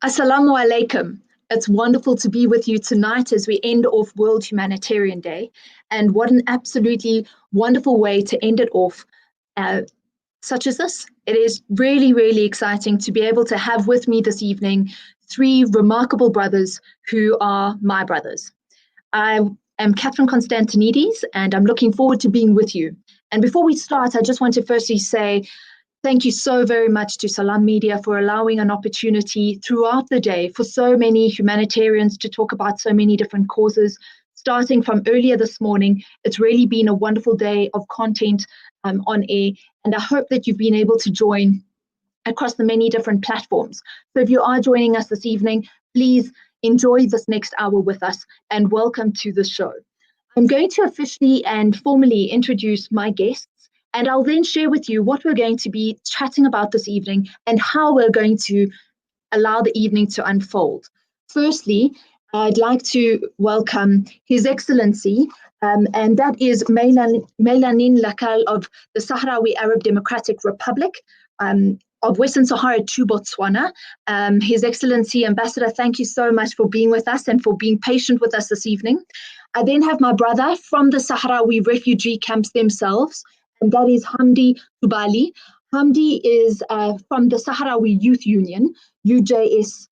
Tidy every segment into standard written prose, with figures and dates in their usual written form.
Assalamu alaikum. It's wonderful to be with you tonight as we end off World Humanitarian Day. And what an absolutely wonderful way to end it off, such as this. It is really, really exciting to be able to have with me this evening three remarkable brothers who are my brothers. I am Catherine Constantinides, and I'm looking forward to being with you. And before we start, I just want to firstly say thank you so very much to Salam Media for allowing an opportunity throughout the day for so many humanitarians to talk about so many different causes. Starting from earlier this morning, it's really been a wonderful day of content on air, and I hope that you've been able to join across the many different platforms. So if you are joining us this evening, please enjoy this next hour with us and welcome to the show. I'm going to officially and formally introduce my guests, and I'll then share with you what we're going to be chatting about this evening and how we're going to allow the evening to unfold. Firstly, I'd like to welcome His Excellency, and that is Melanin Lakal of the Sahrawi Arab Democratic Republic of Western Sahara to Botswana. His Excellency, Ambassador, thank you so much for being with us and for being patient with us this evening. I then have my brother from the Sahrawi refugee camps themselves, and that is Hamdi Tubali. Hamdi is from the Sahrawi Youth Union, UJ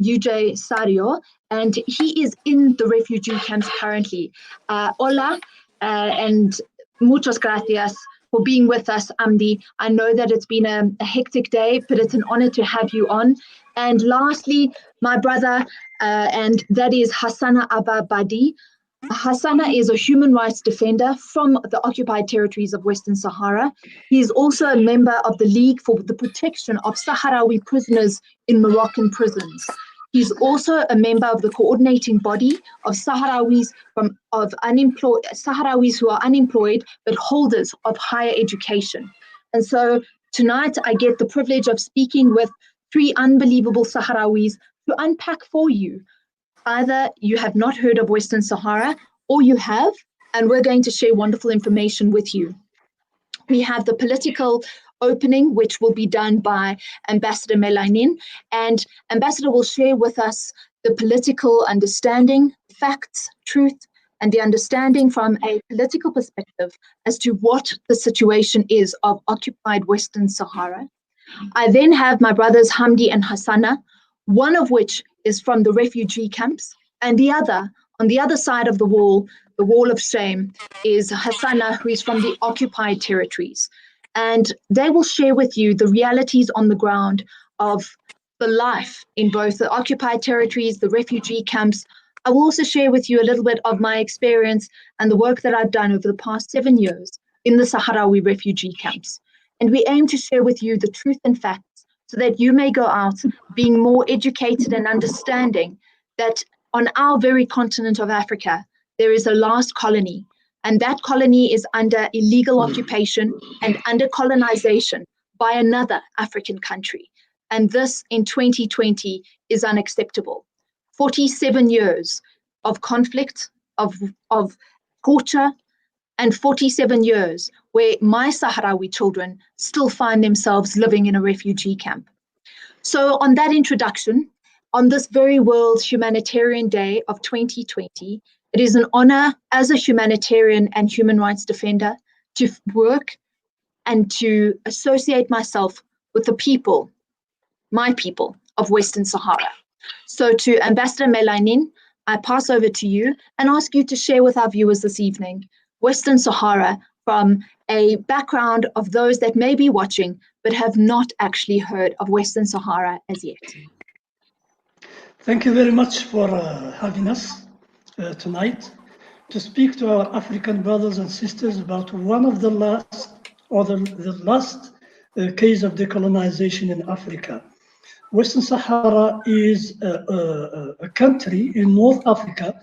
Sario, and he is in the refugee camps currently. Hola, and muchas gracias for being with us, Hamdi. I know that it's been a hectic day, but it's an honor to have you on. And lastly, my brother, and that is Hassana Abba Badi. Hassana is a human rights defender from the occupied territories of Western Sahara. He is also a member of the League for the Protection of Sahrawi Prisoners in Moroccan prisons. He's also a member of the coordinating body of Sahrawis Sahrawis who are unemployed but holders of higher education. And so tonight I get the privilege of speaking with three unbelievable Sahrawis to unpack for you. Either you have not heard of Western Sahara or you have, and we're going to share wonderful information with you. We have the political opening, which will be done by Ambassador Melanin, and Ambassador will share with us the political understanding, facts, truth, and the understanding from a political perspective as to what the situation is of occupied Western Sahara. I then have my brothers Hamdi and Hassana, one of which is from the refugee camps, and the other, on the other side of the wall of shame, is Hassana, who is from the occupied territories. And they will share with you the realities on the ground of the life in both the occupied territories, the refugee camps. I will also share with you a little bit of my experience and the work that I've done over the past 7 years in the Sahrawi refugee camps. And we aim to share with you the truth and facts so that you may go out being more educated and understanding that on our very continent of Africa, there is a last colony, and that colony is under illegal occupation and under colonization by another African country. And this in 2020 is unacceptable. 47 years of conflict, of torture, and 47 years where my Sahrawi children still find themselves living in a refugee camp. So on that introduction, on this very World Humanitarian Day of 2020, it is an honor as a humanitarian and human rights defender to work and to associate myself with the people, my people of Western Sahara. So to Ambassador Melanin, I pass over to you and ask you to share with our viewers this evening Western Sahara from a background of those that may be watching but have not actually heard of Western Sahara as yet. Thank you very much for having us tonight to speak to our African brothers and sisters about one of the last case of decolonization in Africa. Western Sahara is a country in North Africa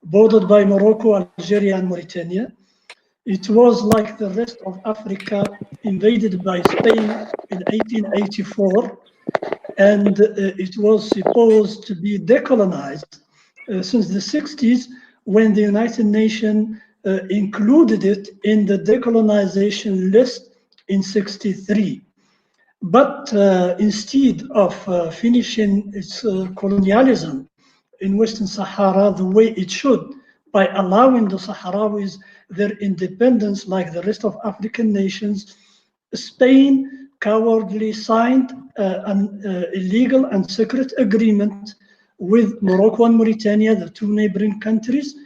bordered by Morocco, Algeria, and Mauritania. It was, like the rest of Africa, invaded by Spain in 1884, and it was supposed to be decolonized since the 60s, when the United Nations included it in the decolonization list in 63. But instead of finishing its colonialism in Western Sahara the way it should, by allowing the Sahrawis their independence like the rest of African nations, Spain cowardly signed an illegal and secret agreement with Morocco and Mauritania, the two neighboring countries,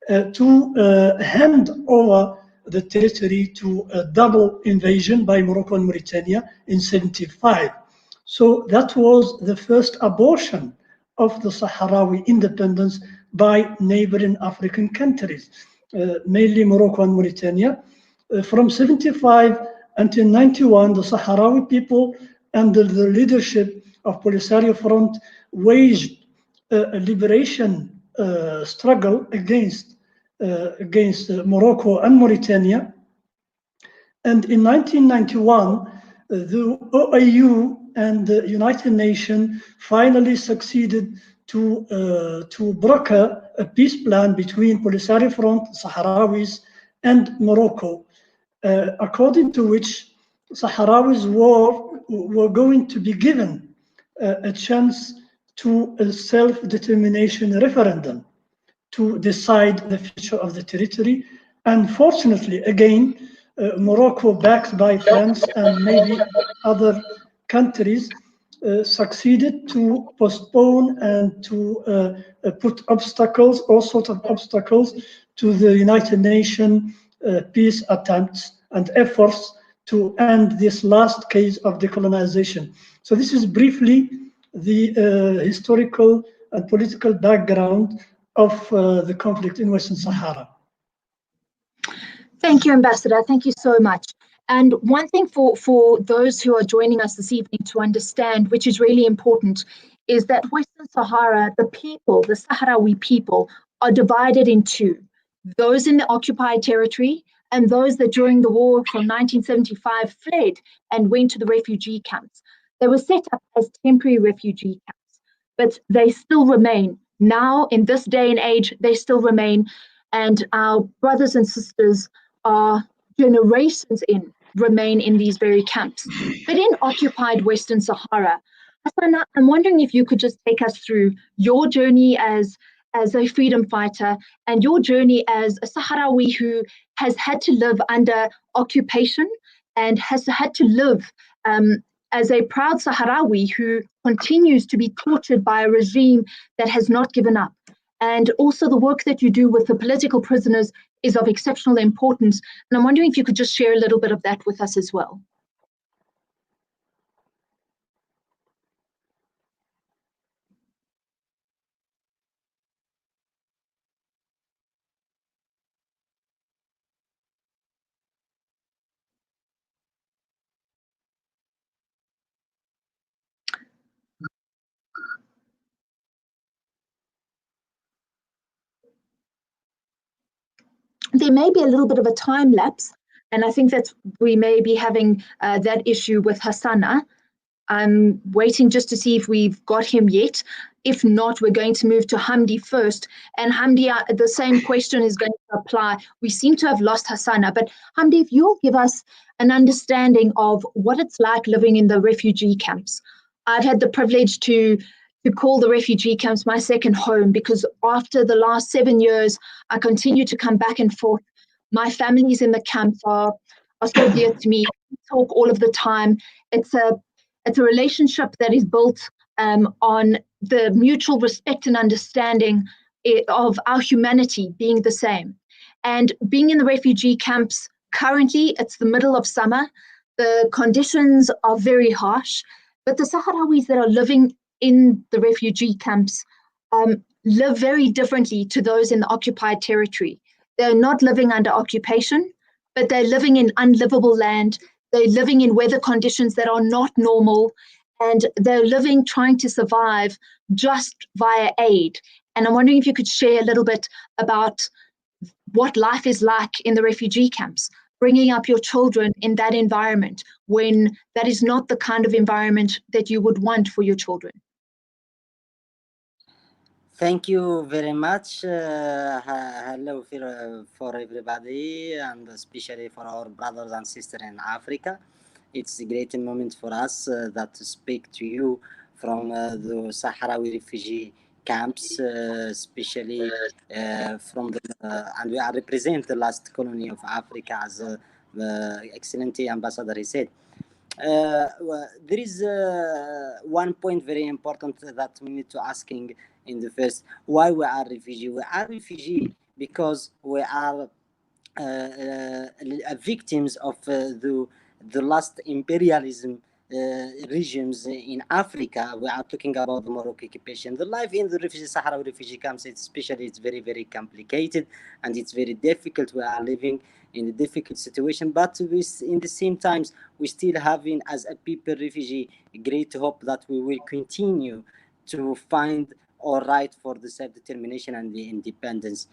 to hand over the territory to a double invasion by Morocco and Mauritania in 75. So that was the first abortion of the Sahrawi independence by neighboring African countries, mainly Morocco and Mauritania. From 75 until 91, the Sahrawi people, under the leadership of Polisario Front, waged a liberation struggle against Morocco and Mauritania. And in 1991, the OAU and the United Nations finally succeeded to broker a peace plan between Polisario Front, Sahrawis, and Morocco, according to which Sahrawis were going to be given a chance to a self-determination referendum to decide the future of the territory. Unfortunately, again, Morocco, backed by France and maybe other countries, succeeded to postpone and to put obstacles, all sorts of obstacles, to the United Nations peace attempts and efforts to end this last case of decolonization. So this is briefly the historical and political background of the conflict in Western Sahara. Thank you, Ambassador. Thank you so much. And one thing for those who are joining us this evening to understand, which is really important, is that Western Sahara, the people, the Sahrawi people, are divided in two. Those in the occupied territory and those that during the war from 1975 fled and went to the refugee camps. They were set up as temporary refugee camps, but they still remain. Now, in this day and age, they still remain. And our brothers and sisters are generations in, remain in these very camps. But in occupied Western Sahara, Hassan, I'm wondering if you could just take us through your journey as a freedom fighter and your journey as a Sahrawi who has had to live under occupation and has had to live as a proud Sahrawi who continues to be tortured by a regime that has not given up. And also the work that you do with the political prisoners is of exceptional importance. And I'm wondering if you could just share a little bit of that with us as well. There may be a little bit of a time lapse, and I think that we may be having that issue with Hassana. I'm waiting just to see if we've got him yet. If not, we're going to move to Hamdi first. And Hamdi, the same question is going to apply. We seem to have lost Hassana, but Hamdi, if you'll give us an understanding of what it's like living in the refugee camps. I've had the privilege to call the refugee camps my second home because after the last 7 years, I continue to come back and forth. My families in the camps are so dear to me. We talk all of the time. It's a relationship that is built on the mutual respect and understanding of our humanity being the same. And being in the refugee camps, currently it's the middle of summer. The conditions are very harsh, but the Sahrawis that are living in the refugee camps live very differently to those in the occupied territory. They're not living under occupation, but they're living in unlivable land. They're living in weather conditions that are not normal, and they're living trying to survive just via aid. And I'm wondering if you could share a little bit about what life is like in the refugee camps, bringing up your children in that environment when that is not the kind of environment that you would want for your children. Thank you very much. Hello for everybody, and especially for our brothers and sisters in Africa. It's a great moment for us that to speak to you from the Sahrawi refugee camps, especially from the and we are represent the last colony of Africa, as the excellent ambassador he said. There is one point very important that we need to asking in the first, why we are refugee. We are refugee because we are victims of the last imperialism regimes in Africa. We are talking about the Morocco occupation. The life in the Sahara refugee camps, it's very, very complicated, and it's very difficult. We are living in a difficult situation, but in the same times, we still having, as a people refugee, great hope that we will continue to find our right for the self-determination and the independence.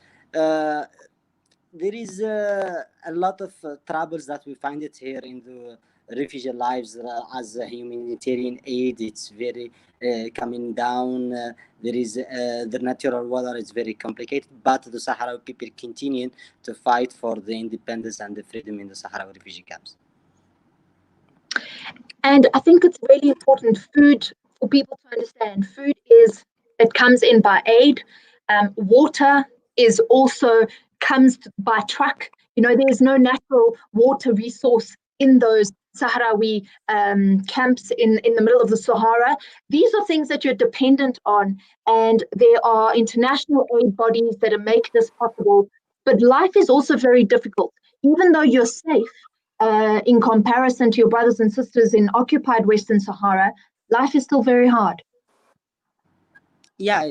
There is a lot of troubles that we find it here in the refugee lives as a humanitarian aid. It's very coming down. There is the natural water is very complicated, but the Sahrawi people continue to fight for the independence and the freedom in the Sahrawi refugee camps. And I think it's really important, food, for people to understand. Food it comes in by aid. Water is also comes by truck. There's no natural water resource in those Sahrawi camps in the middle of the Sahara. These are things that you're dependent on, and there are international aid bodies that make this possible. But life is also very difficult. Even though you're safe, in comparison to your brothers and sisters in occupied Western Sahara, life is still very hard. Yeah,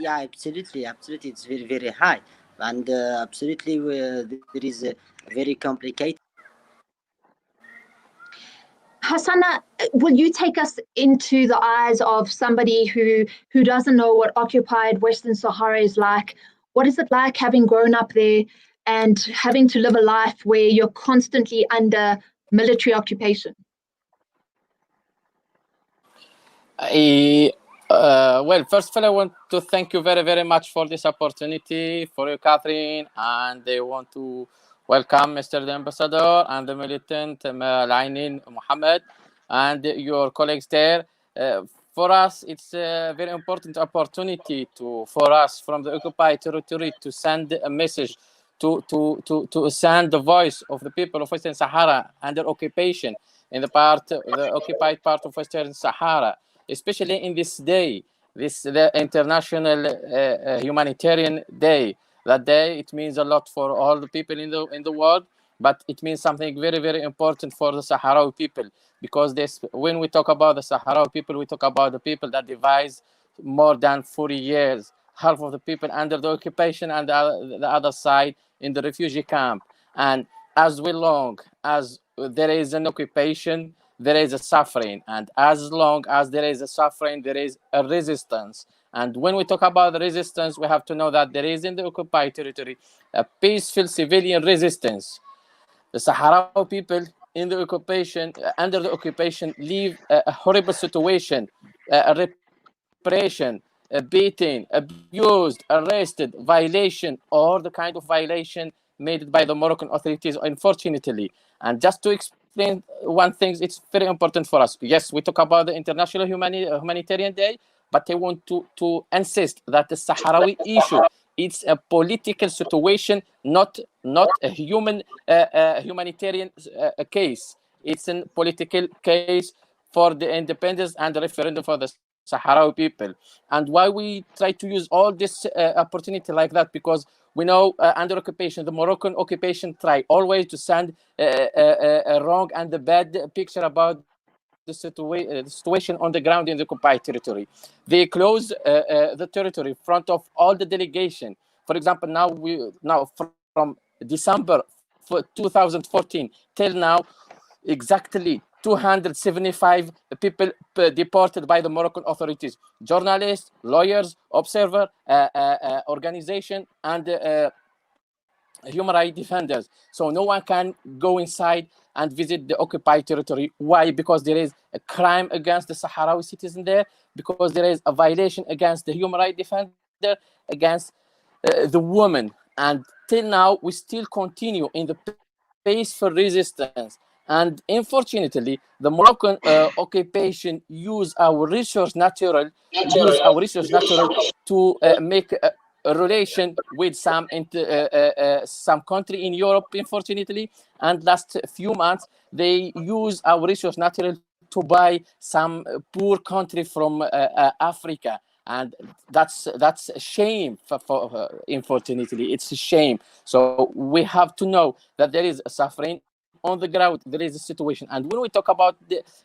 absolutely. It's very, very high. And absolutely, there is a very complicated. Hassana, will you take us into the eyes of somebody who doesn't know what occupied Western Sahara is like? What is it like having grown up there and having to live a life where you're constantly under military occupation? Well, first of all, I want to thank you very, very much for this opportunity, for you, Catherine, and I want to welcome Mr. the Ambassador and the militant Lainin Mohammed and your colleagues there. For us, it's a very important opportunity for us from the occupied territory to send a message, to send the voice of the people of Western Sahara under occupation in the occupied part of Western Sahara, especially in this day, the International Humanitarian Day. That day, it means a lot for all the people in the world, but it means something very, very important for the Sahrawi people, because when we talk about the Sahrawi people, we talk about the people that devised more than 40 years, half of the people under the occupation and the other side in the refugee camp. And as long as there is an occupation, there is a suffering, and as long as there is a suffering, there is a resistance. And when we talk about the resistance, we have to know that there is in the occupied territory a peaceful civilian resistance. The Sahrawi people in the occupation, under the occupation, live a horrible situation, a repression, a beating, abused, arrested, violation, or the kind of violation made by the Moroccan authorities, unfortunately. And just to explain one thing, it's very important for us. Yes, we talk about the International Humanitarian Day, but I want to insist that the Sahrawi issue, it's a political situation, not a humanitarian case. It's a political case for the independence and the referendum for the Sahrawi people. And why we try to use all this opportunity like that, because we know under occupation, the Moroccan occupation try always to send a wrong and a bad picture about the situation on the ground in the occupied territory. They close the territory in front of all the delegation. For example, now from December 2014 till now, exactly 275 people deported by the Moroccan authorities: journalists, lawyers, observer, organization, and human rights defenders. So no one can go inside and visit the occupied territory. Why? Because there is a crime against the Sahrawi citizen there, because there is a violation against the human rights defender, against the woman. And till now, we still continue in the peaceful resistance. And unfortunately, the Moroccan occupation use our resource natural to make a relation with some country in Europe, unfortunately. And last few months, they use our resource natural to buy some poor country from Africa. And that's a shame unfortunately. It's a shame. So we have to know that there is a suffering on the ground. There is a situation. And when we talk about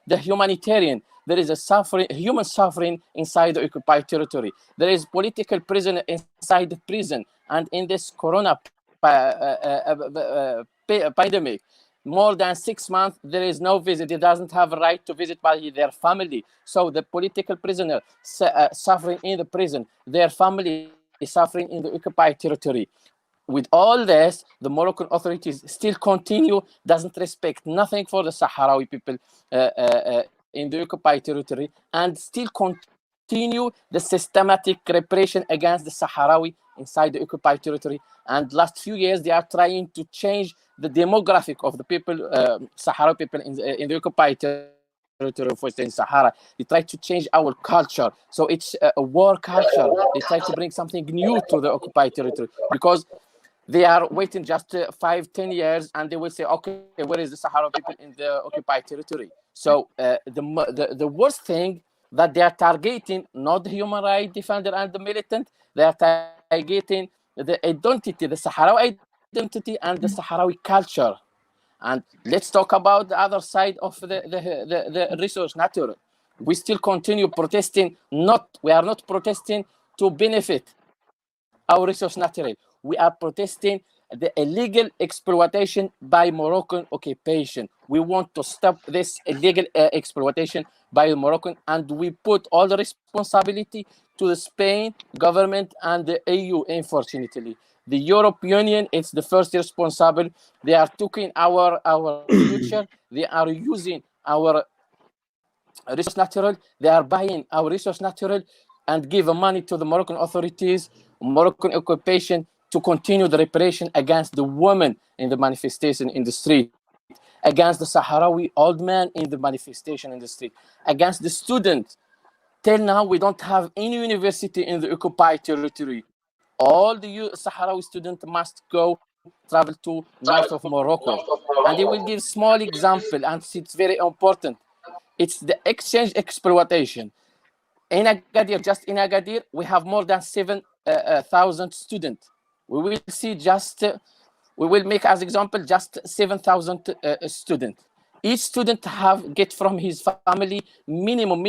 the humanitarian, there is a human suffering inside the occupied territory. There is political prisoner inside the prison. And in this corona pandemic, more than 6 months, there is no visit. He doesn't have a right to visit by their family. So the political prisoner suffering in the prison, their family suffering in the occupied territory. With all this, the Moroccan authorities still continue, doesn't respect nothing for the Sahrawi people in the occupied territory, and still continue the systematic repression against the Sahrawi inside the occupied territory. And last few years, they are trying to change the demographic of the people, Sahrawi people in the occupied territory of Western Sahara. They try to change our culture. So it's a war culture. They try to bring something new to the occupied territory because they are waiting just 5-10 years, and they will say, okay, where is the Sahara people in the occupied territory? So the worst thing that they are targeting, not the human rights defender and the militant, they are targeting the identity, the Sahrawi identity and the Sahrawi culture. And let's talk about the other side of the resource natural. We still continue protesting. We are not protesting to benefit our resource natural. We are protesting the illegal exploitation by Moroccan occupation. We want to stop this illegal exploitation by the Moroccan, and we put all the responsibility to the Spain government and the EU, unfortunately. The European Union is the first responsible. They are taking our future. They are using our resource natural. They are buying our resource natural and give money to the Moroccan authorities, Moroccan occupation, to continue the repression against the women in the manifestation in the street, against the Sahrawi old man in the manifestation in the street, against the student. Till now, we don't have any university in the occupied territory. All the Sahrawi students must travel to north of Morocco. And they will give small example, and it's very important. It's the exchange exploitation. In Agadir, just in Agadir, we have more than 7,000 students. We will see we will make as example just 7,000 students. Each student get from his family minimum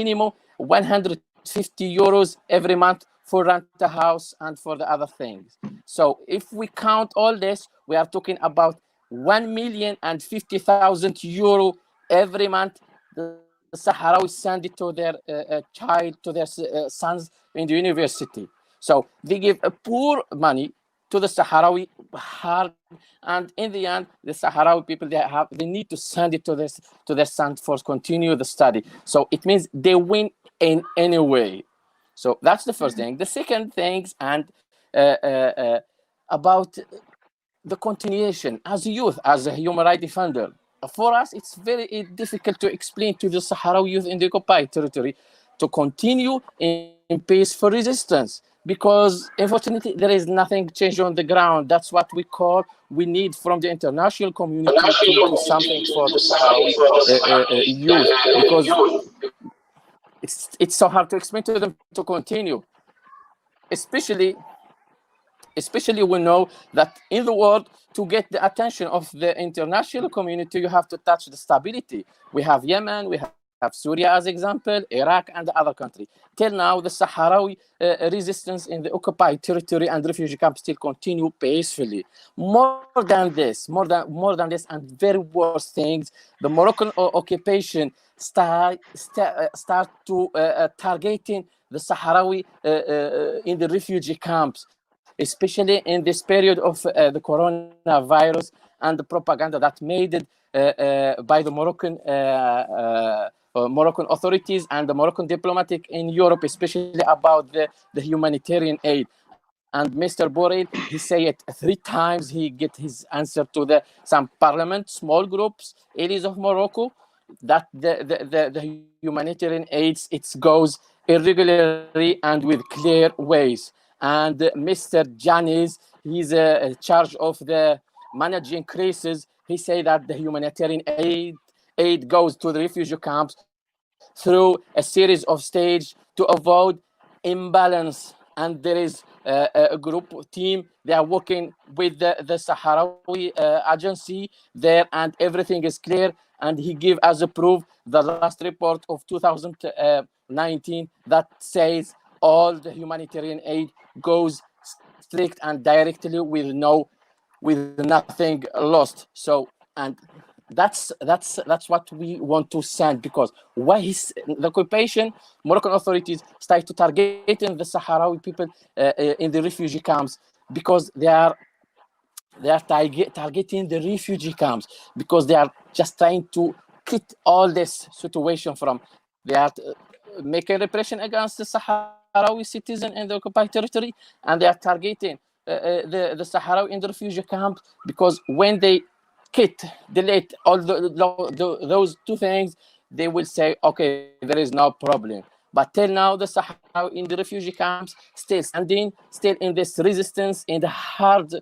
150 euros every month for rent a house and for the other things. So if we count all this, we are talking about 1,050,000 euro every month. The Sahrawis send it to their to their sons in the university. So they give a poor money to the Sahrawi hard, and in the end, the Sahrawi people they need to send it to their sons for continue the study. So it means they win in any way. So that's the first thing. The second thing, and about the continuation as a youth, as a human rights defender. For us, it's very difficult to explain to the Sahrawi youth in the occupied territory to continue in peaceful resistance, because unfortunately there is nothing changed on the ground. That's what we need from the international community to do something for the Sahrawi youth, because it's so hard to explain to them to continue, especially we know that in the world, to get the attention of the international community, you have to touch the stability. We have Yemen, we have Syria as example, Iraq, and the other country. Till now, the Sahrawi resistance in the occupied territory and refugee camps still continue peacefully. More than this, and very worse things, the Moroccan occupation start to targeting the Sahrawi in the refugee camps, especially in this period of the coronavirus and the propaganda that made it by the Moroccan authorities and the Moroccan diplomatic in Europe, especially about the humanitarian aid. And Mr. Borrell, he say it 3 times. He get his answer to some parliament, small groups, areas of Morocco, that the humanitarian aids, it goes irregularly and with clear ways. And Mr. Janis, he's in charge of the managing crisis. He say that the humanitarian aid goes to the refugee camps through a series of stages to avoid imbalance. And there is a group team, they are working with the Sahrawi agency there, and everything is clear. And he give as a proof the last report of 2019 that says all the humanitarian aid goes strict and directly with nothing lost. So, and that's what we want to send, because why the occupation, Moroccan authorities start to targeting the Sahrawi people in the refugee camps, because they are targeting the refugee camps, because they are just trying to get all this situation from. They are making repression against the Sahrawi citizen in the occupied territory, and they are targeting the Sahrawi in the refugee camp, because when they delete all those 2 things, they will say, okay, there is no problem. But till now, the Sahrawi in the refugee camps still standing, still in this resistance, in the hard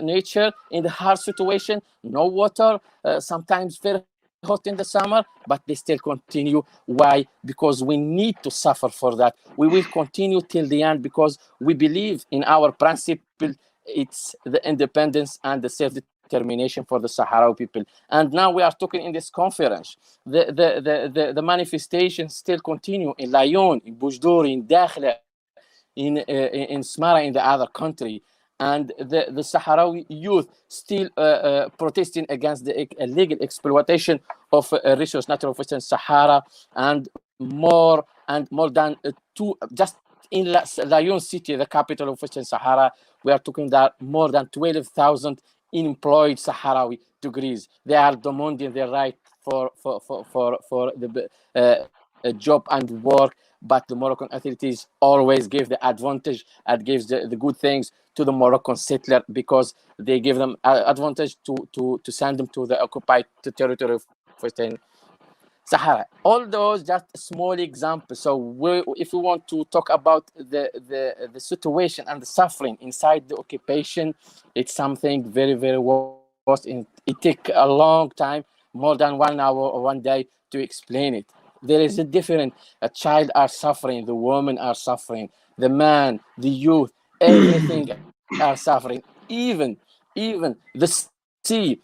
nature, in the hard situation, no water, sometimes very hot in the summer, but they still continue. Why? Because we need to suffer for that. We will continue till the end, because we believe in our principle. It's the independence and the self-determination for the Sahrawi people. And now we are talking in this conference. The manifestations still continue in Lyon, in Boujdor, in Dakhla, in Smara, in the other country. And the Sahrawi youth still protesting against the illegal exploitation of resource natural Western Sahara. And more than 2, just in Lyon city, the capital of Western Sahara, we are talking that more than 12,000 unemployed Sahrawi degrees. They are demanding their right for the a job and work, but the Moroccan authorities always give the advantage and gives the good things to the Moroccan settler, because they give them advantage to send them to the occupied territory of Western Sahara. All those just small examples. So if we want to talk about the situation and the suffering inside the occupation, it's something very, very worse. It takes a long time, more than 1 hour or 1 day to explain it. There is a difference. A child are suffering, the women are suffering, the man, the youth, everything are suffering. Even the sea,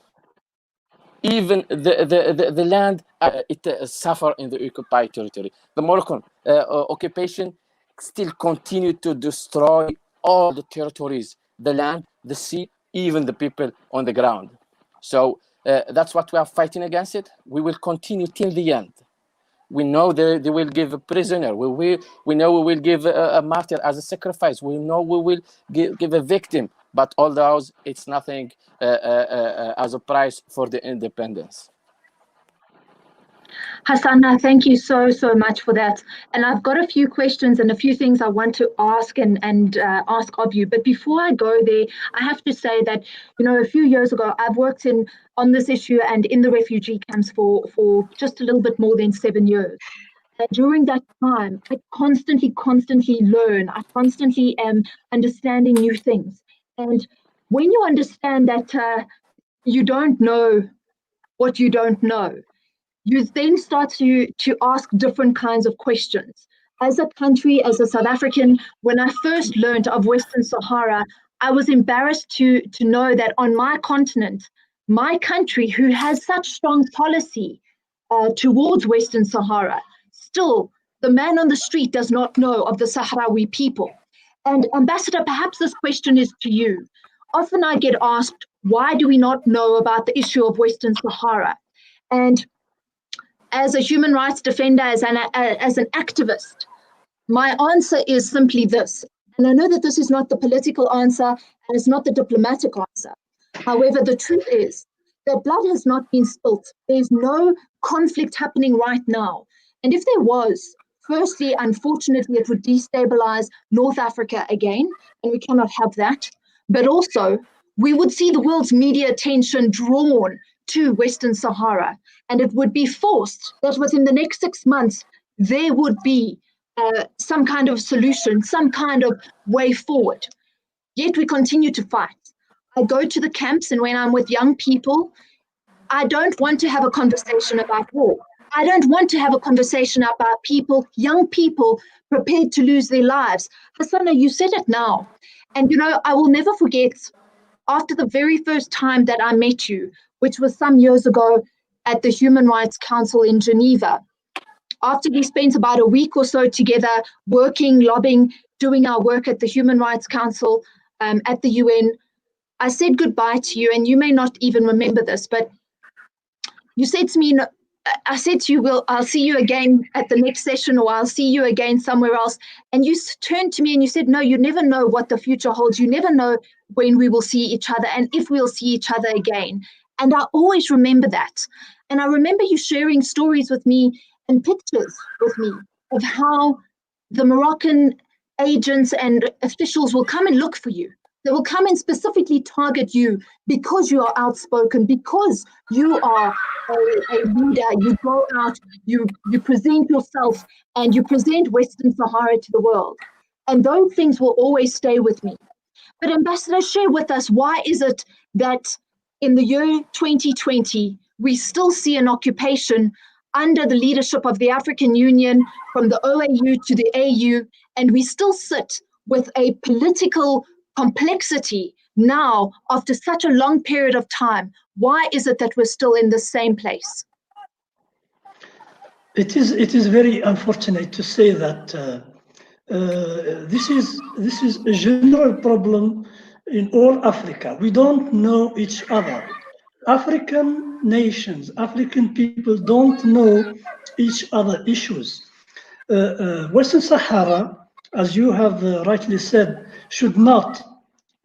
even the land, it suffer in the occupied territory. The Moroccan occupation still continue to destroy all the territories, the land, the sea, even the people on the ground. So that's what we are fighting against it. We will continue till the end. We know they will give a prisoner. We know we will give a martyr as a sacrifice. We know we will give a victim. But all those, it's nothing as a price for the independence. Hassan, thank you so much for that. And I've got a few questions and a few things I want to ask and ask of you. But before I go there, I have to say that, a few years ago, I've worked on this issue and in the refugee camps for just a little bit more than 7 years. And during that time, I constantly learn. I constantly am understanding new things. And when you understand that you don't know what you don't know, you then start to ask different kinds of questions. As a country, as a South African, when I first learned of Western Sahara, I was embarrassed to know that on my continent, my country, who has such strong policy towards Western Sahara, still the man on the street does not know of the Sahrawi people. And Ambassador, perhaps this question is to you. Often I get asked, why do we not know about the issue of Western Sahara? And as a human rights defender, as an activist, my answer is simply this. And I know that this is not the political answer and it's not the diplomatic answer. However, the truth is that blood has not been spilt. There's no conflict happening right now. And if there was, Firstly, unfortunately, it would destabilize North Africa again, and we cannot have that. But also, we would see the world's media attention drawn to Western Sahara, and it would be forced that within the next 6 months, there would be some kind of solution, some kind of way forward. Yet we continue to fight. I go to the camps, and when I'm with young people, I don't want to have a conversation about war. I don't want to have a conversation about people, young people, prepared to lose their lives. Hassana, you said it now. And, you know, I will never forget, after the very first time that I met you, which was some years ago at the Human Rights Council in Geneva, after we spent about a week or so together working, lobbying, doing our work at the Human Rights Council, at the UN, I said goodbye to you, and you may not even remember this, but you said to me, I said to you, I'll see you again at the next session, or I'll see you again somewhere else. And you turned to me and you said, no, you never know what the future holds. You never know when we will see each other and if we'll see each other again. And I always remember that. And I remember you sharing stories with me and pictures with me of how the Moroccan agents and officials will come and look for you. They will come and specifically target you because you are outspoken, because you are a leader. You go out, you present yourself, and you present Western Sahara to the world. And those things will always stay with me. But Ambassador, share with us, why is it that in the year 2020, we still see an occupation under the leadership of the African Union, from the OAU to the AU, and we still sit with a political complexity now after such a long period of time? Why is it that we're still in the same place? It is very unfortunate to say that this is a general problem in all Africa. We don't know each other. African nations, African people don't know each other issues. Western Sahara, as you have rightly said, should not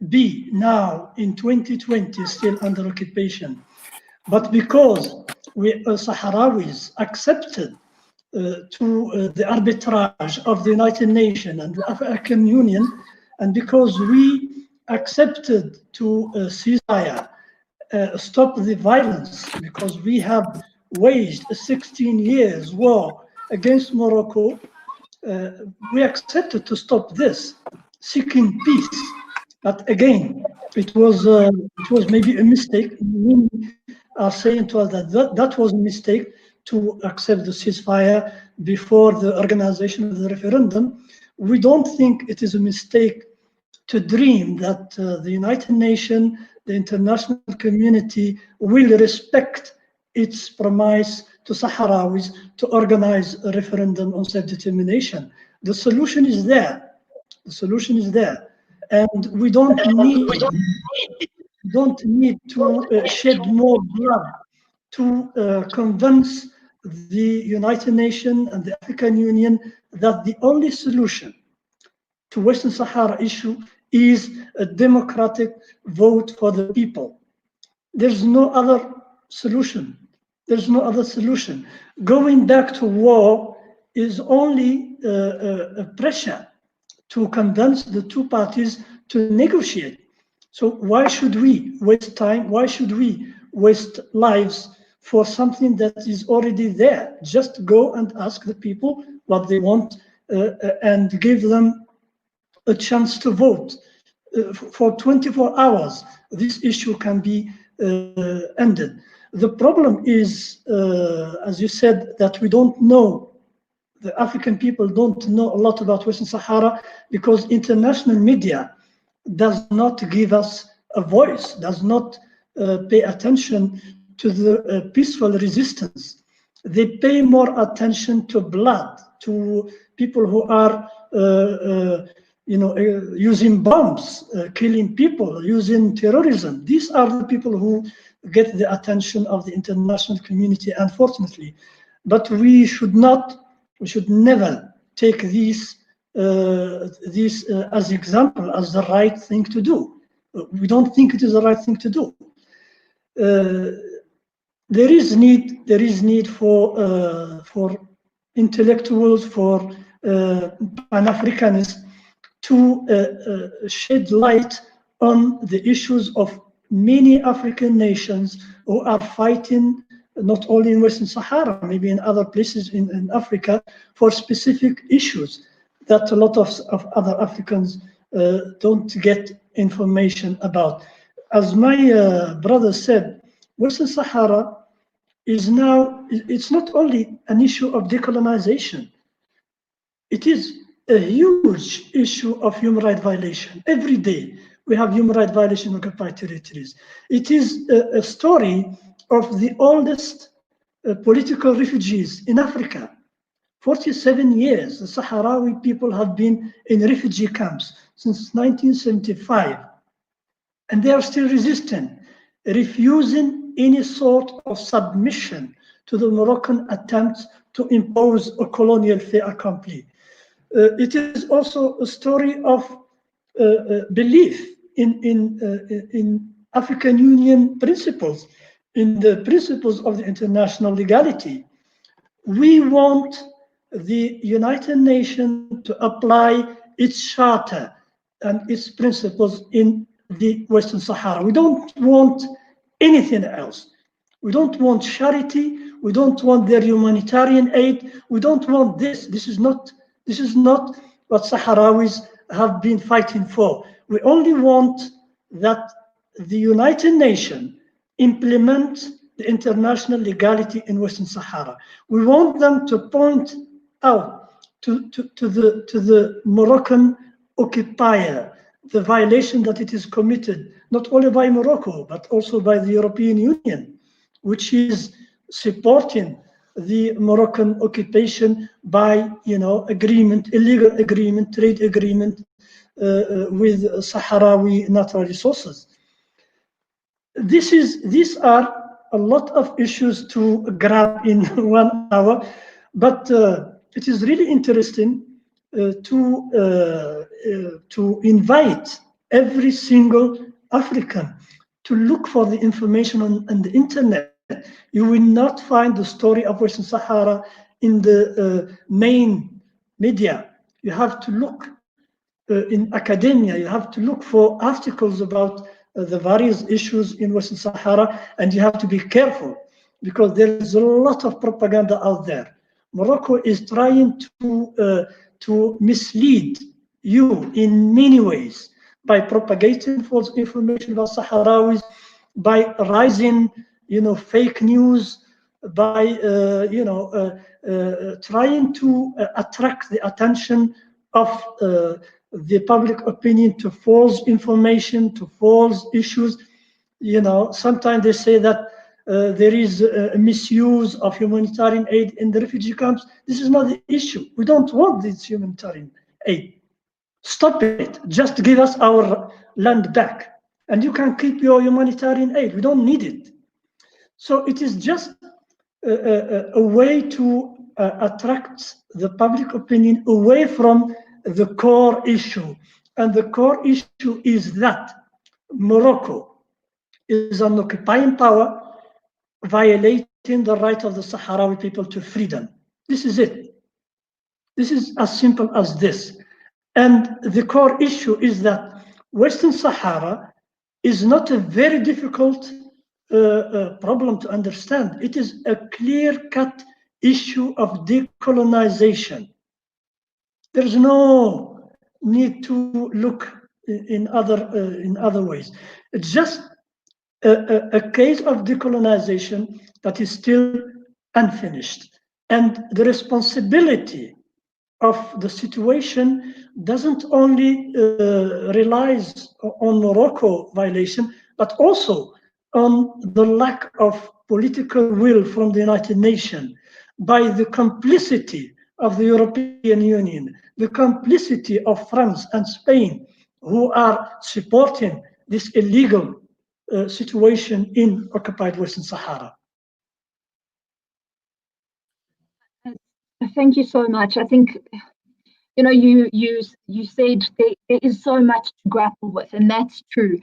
be now in 2020 still under occupation. But because we Sahrawis accepted to the arbitrage of the United Nations and the African Union, and because we accepted to ceasefire, stop the violence, because we have waged a 16 years war against Morocco, we accepted to stop this, seeking peace. But again, it was maybe a mistake. We are saying to us that was a mistake to accept the ceasefire before the organization of the referendum. We don't think it is a mistake to dream that the United Nations, the international community will respect its promise to Sahrawis to organize a referendum on self-determination. The solution is there. The solution is there. And we don't need to shed more blood to convince the United Nations and the African Union that the only solution to Western Sahara issue is a democratic vote for the people. There's no other solution. There's no other solution. Going back to war is only a pressure to convince the two parties to negotiate. So why should we waste time? Why should we waste lives for something that is already there? Just go and ask the people what they want and give them a chance to vote. For 24 hours, this issue can be ended. The problem is, as you said, that we don't know, the African people don't know a lot about Western Sahara because international media does not give us a voice, does not pay attention to the peaceful resistance. They pay more attention to blood, to people who are using bombs, killing people, using terrorism. These are the people who get the attention of the international community, unfortunately. But we should never take these as example, as the right thing to do. We don't think it is the right thing to do. There is need for intellectuals, for Pan-Africanists to shed light on the issues of many African nations who are fighting not only in Western Sahara, maybe in other places in Africa, for specific issues that a lot of other Africans don't get information about. As my brother said, Western Sahara is now, it's not only an issue of decolonization, it is a huge issue of human rights violation. Every day we have human rights violation in occupied territories. It is a story of the oldest political refugees in Africa. 47 years, the Sahrawi people have been in refugee camps since 1975, and they are still resistant, refusing any sort of submission to the Moroccan attempts to impose a colonial fait accompli. It is also a story of belief in African Union principles, in the principles of the international legality. We want the United Nations to apply its charter and its principles in the Western Sahara. We don't want anything else. We don't want charity. We don't want their humanitarian aid. We don't want this. This is not what Sahrawis have been fighting for. We only want that the United Nations implement the international legality in Western Sahara. We want them to point out to the Moroccan occupier the violation that it is committed, not only by Morocco, but also by the European Union, which is supporting the Moroccan occupation by, agreement, illegal agreement, trade agreement with Sahrawi natural resources. These are a lot of issues to grab in 1 hour, but it is really interesting to invite every single African to look for the information on the internet. You will not find the story of Western Sahara in the main media. You have to look in academia. You have to look for articles about the various issues in Western Sahara, and you have to be careful because there is a lot of propaganda out there. Morocco is trying to mislead you in many ways by propagating false information about Sahrawis, by rising, fake news, by trying to attract the attention of the public opinion to false information, to false issues. Sometimes they say that there is a misuse of humanitarian aid in the refugee camps. This is not the issue. We don't want this humanitarian aid. Stop it. Just give us our land back, and you can keep your humanitarian aid. We don't need it. So it is just a way to attract the public opinion away from the core issue. And the core issue is that Morocco is an occupying power violating the right of the Sahrawi people to freedom. This is it. This is as simple as this. And the core issue is that Western Sahara is not a very difficult problem to understand. It is a clear-cut issue of decolonization. There's no need to look in other ways. It's just a case of decolonization that is still unfinished. And the responsibility of the situation doesn't only relies on Morocco violation, but also on the lack of political will from the United Nations, by the complicity of the European Union, the complicity of France and Spain, who are supporting this illegal situation in occupied Western Sahara. Thank you so much. I think, you said there is so much to grapple with, and that's true.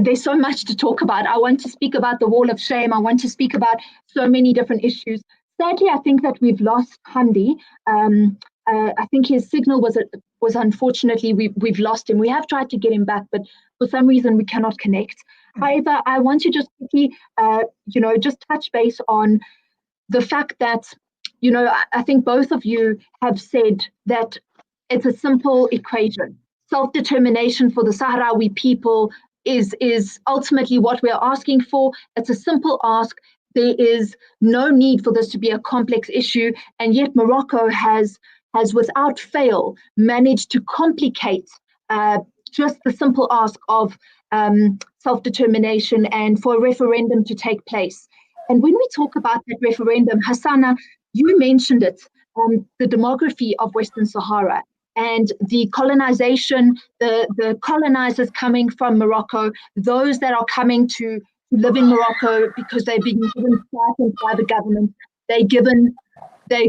There's so much to talk about. I want to speak about the wall of shame. I want to speak about so many different issues. Sadly, I think that we've lost Hamdi. I think his signal was unfortunately we've lost him. We have tried to get him back, but for some reason we cannot connect. However, I want to just quickly, just touch base on the fact that, I think both of you have said that it's a simple equation. Self-determination for the Sahrawi people is ultimately what we're asking for. It's a simple ask. There is no need for this to be a complex issue, and yet Morocco has without fail managed to complicate just the simple ask of self-determination and for a referendum to take place. And when we talk about that referendum, Hassana, you mentioned it, the demography of Western Sahara and the colonization, the colonizers coming from Morocco, those that are coming to live in Morocco because they've been given stipends by the government. They're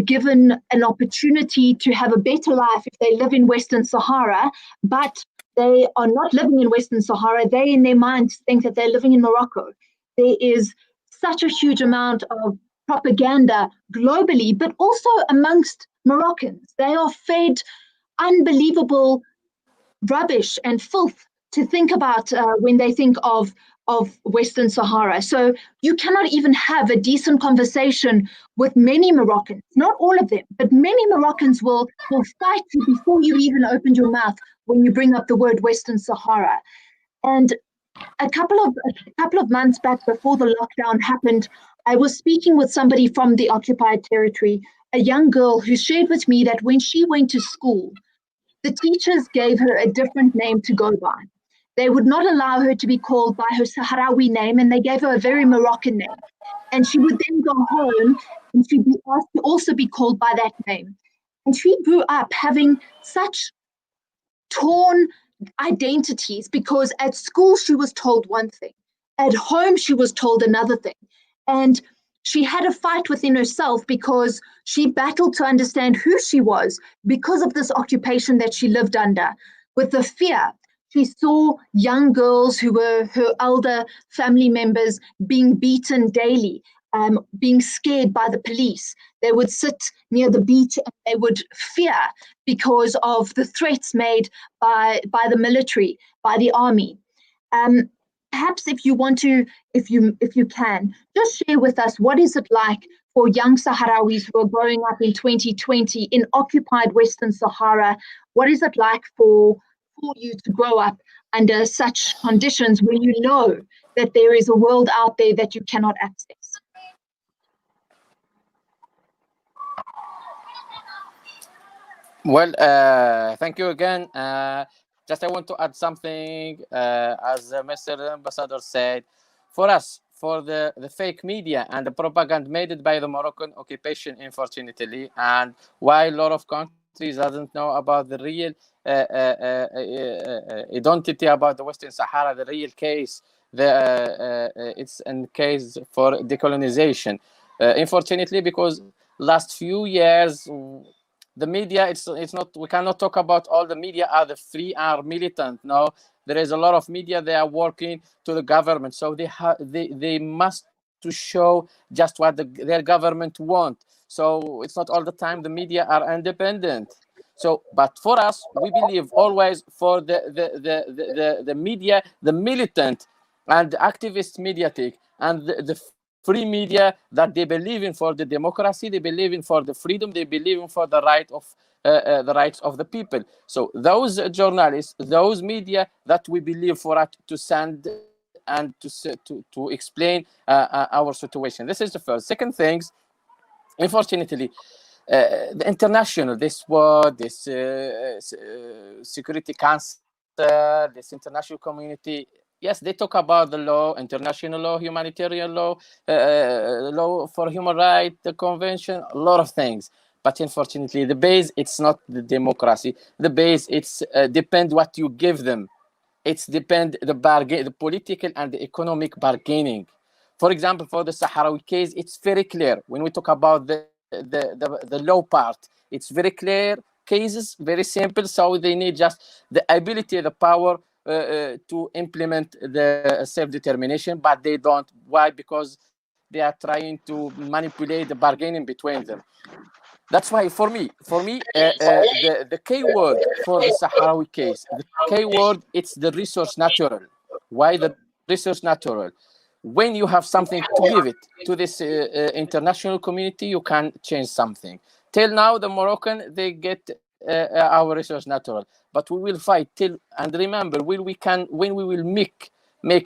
given an opportunity to have a better life if they live in Western Sahara, but they are not living in Western Sahara. They, in their minds, think that they're living in Morocco. There is such a huge amount of propaganda globally, but also amongst Moroccans. They are fed unbelievable rubbish and filth to think about when they think of Western Sahara. So you cannot even have a decent conversation with many Moroccans, not all of them, but many Moroccans will fight you before you even open your mouth when you bring up the word Western Sahara. And a couple of months back, before the lockdown happened, I was speaking with somebody from the occupied territory, a young girl who shared with me that when she went to school, the teachers gave her a different name to go by. They would not allow her to be called by her Sahrawi name, and they gave her a very Moroccan name. And she would then go home and she'd be asked to also be called by that name. And she grew up having such torn identities because at school she was told one thing, at home she was told another thing. And she had a fight within herself because she battled to understand who she was because of this occupation that she lived under, with the fear. She saw young girls who were her elder family members being beaten daily, being scared by the police. They would sit near the beach and they would fear because of the threats made by the military, by the army. Perhaps if you want to, if you can, just share with us what is it like for young Sahrawis who are growing up in 2020 in occupied Western Sahara? What is it like for you to grow up under such conditions when you know that there is a world out there that you cannot access? Well, thank you again. Just I want to add something, as Mr. Ambassador said, for us, for the fake media and the propaganda made by the Moroccan occupation, unfortunately, and why a lot of countries doesn't know about the real identity about the Western Sahara, the real case, it's a case for decolonization. Unfortunately, because last few years, the media, it's not, we cannot talk about all the media are the free are militant. No, there is a lot of media, they are working to the government, so they must to show just what their government want. So it's not all the time the media are independent. So, but for us, we believe always for the media, the militant and the activist mediatic and the free media, that they believe in for the democracy, they believe in for the freedom, they believe in for the rights of the people. So those journalists, those media that we believe for us to send and to explain our situation. This is the first. Second things, unfortunately, the international, this Security Council, this international community, yes, they talk about the law, international law, humanitarian law, law for human rights, the convention, a lot of things. But unfortunately, the base, it's not the democracy. The base, it's depend what you give them. It's depend the bargain, the political and the economic bargaining. For example, for the Sahrawi case, it's very clear when we talk about the law part. It's very clear cases, very simple. So they need just the ability, the power to implement the self-determination, but they don't. Why? Because they are trying to manipulate the bargaining between them. That's why for me, the key word for the Sahrawi case, the key word, it's the resource natural. Why the resource natural? When you have something to give it to this international community, you can change something. Till now, the Moroccan, they get our resource natural, but we will fight till, and remember, when we will make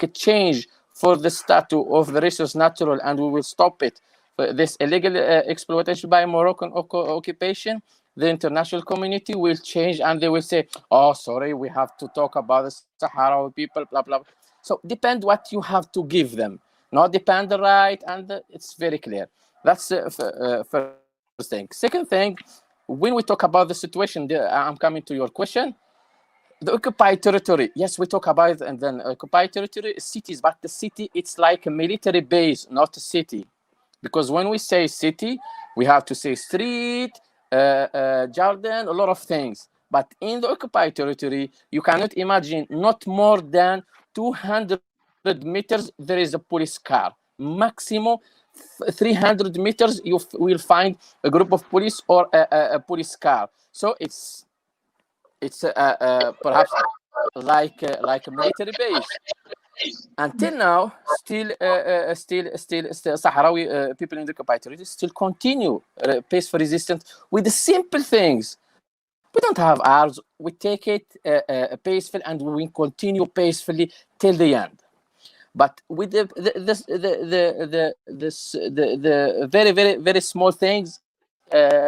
a change for the status of the resource natural, and we will stop it, this illegal exploitation by Moroccan occupation, the international community will change, and they will say, oh, sorry, we have to talk about the Sahrawi people, blah, blah. So depend what you have to give them, not depend the right, and it's very clear. That's first thing. Second thing, when we talk about the situation, I'm coming to your question. The occupied territory, yes, we talk about it, and then occupied territory, cities, but the city, it's like a military base, not a city. Because when we say city, we have to say street, garden, a lot of things. But in the occupied territory, you cannot imagine not more than 200 meters, there is a police car. Maximum 300 meters, you will find a group of police or a police car. So it's perhaps like a military base. Until now, still Sahrawi people in the occupied territory still continue peaceful resistance with the simple things. We don't have arms. We take it peaceful, and we will continue peacefully till the end. But with the very, very, very small things,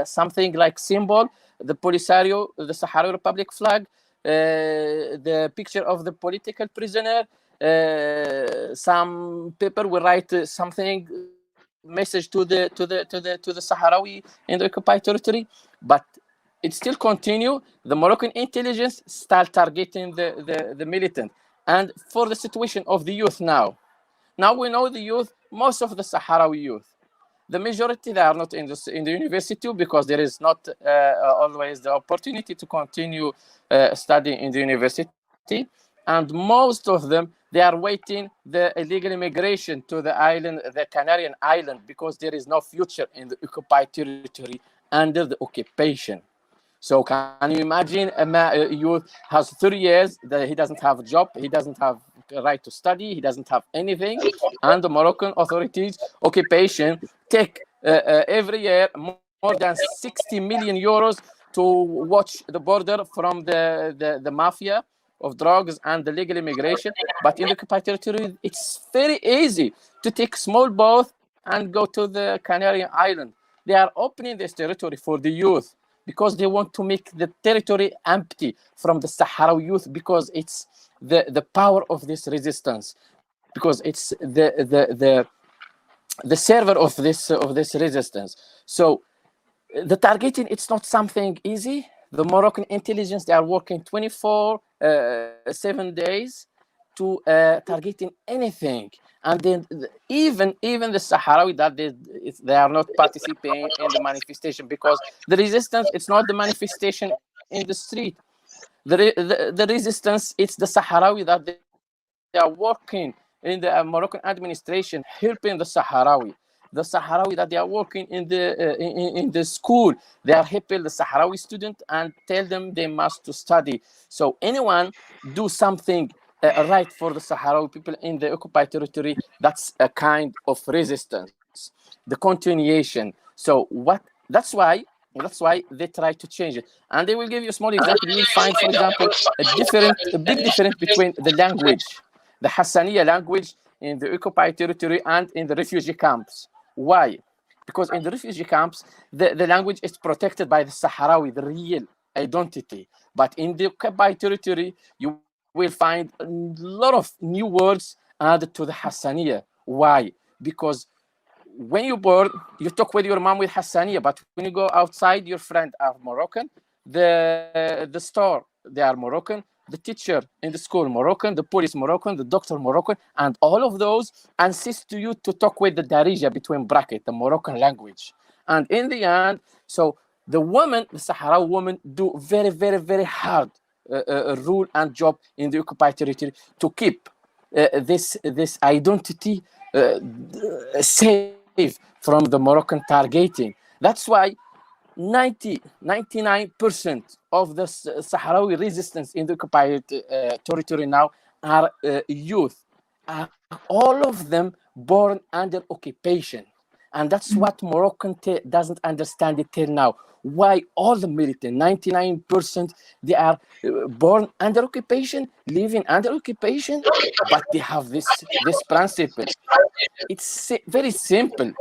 something like symbol, the Polisario, the Sahrawi Republic flag, the picture of the political prisoner. Some people will write something message to the Sahrawi in the occupied territory, but it still continue. The Moroccan intelligence start targeting the militant. And for the situation of the youth now we know the youth, most of the Sahrawi youth, the majority, they are not in the university because there is not always the opportunity to continue studying in the university. And most of them, they are waiting the illegal immigration to the island, the Canarian island, because there is no future in the occupied territory under the occupation. So can you imagine a youth has 30 years that he doesn't have a job, he doesn't have a right to study, he doesn't have anything, and the Moroccan authorities, occupation, take every year more than 60 million euros to watch the border from the mafia of drugs and the legal immigration. But in the occupied territory, it's very easy to take small boat and go to the Canarian island. They are opening this territory for the youth, because they want to make the territory empty from the Sahrawi youth, because it's the power of this resistance, because it's the server of this resistance. So the targeting, it's not something easy. The Moroccan intelligence, they are working 24/7 days to targeting anything. And then even the Sahrawi, that they are not participating in the manifestation, because the resistance, it's not the manifestation in the street. The resistance, it's the Sahrawi that they are working in the Moroccan administration, helping the Sahrawi. The Sahrawi that they are working in the school, they are helping the Sahrawi student and tell them they must to study. So anyone do something right for the Sahrawi people in the occupied territory, that's a kind of resistance, the continuation. So that's why they try to change it. And they will give you a small example. You will find, for example, a big difference between the language, the Hassaniya language in the occupied territory and in the refugee camps. Why? Because in the refugee camps, the language is protected by the Sahrawi, the real identity. But in the occupied territory, you will find a lot of new words added to the Hassaniya. Why? Because when you're born, you talk with your mom with Hassaniya, but when you go outside, your friends are Moroccan, the store, they are Moroccan, the teacher in the school Moroccan, the police Moroccan, the doctor Moroccan, and all of those insist to you to talk with the Darija, between bracket, the Moroccan language. And in the end, so the woman, the Sahrawi woman, do very, very, very hard rule and job in the occupied territory to keep this identity safe from the Moroccan targeting. That's why 99% of the Sahrawi resistance in the occupied territory now are youth. All of them born under occupation. And that's what Moroccan doesn't understand it till now. Why all the militant, 99%, they are born under occupation, living under occupation, but they have this principle. It's very simple,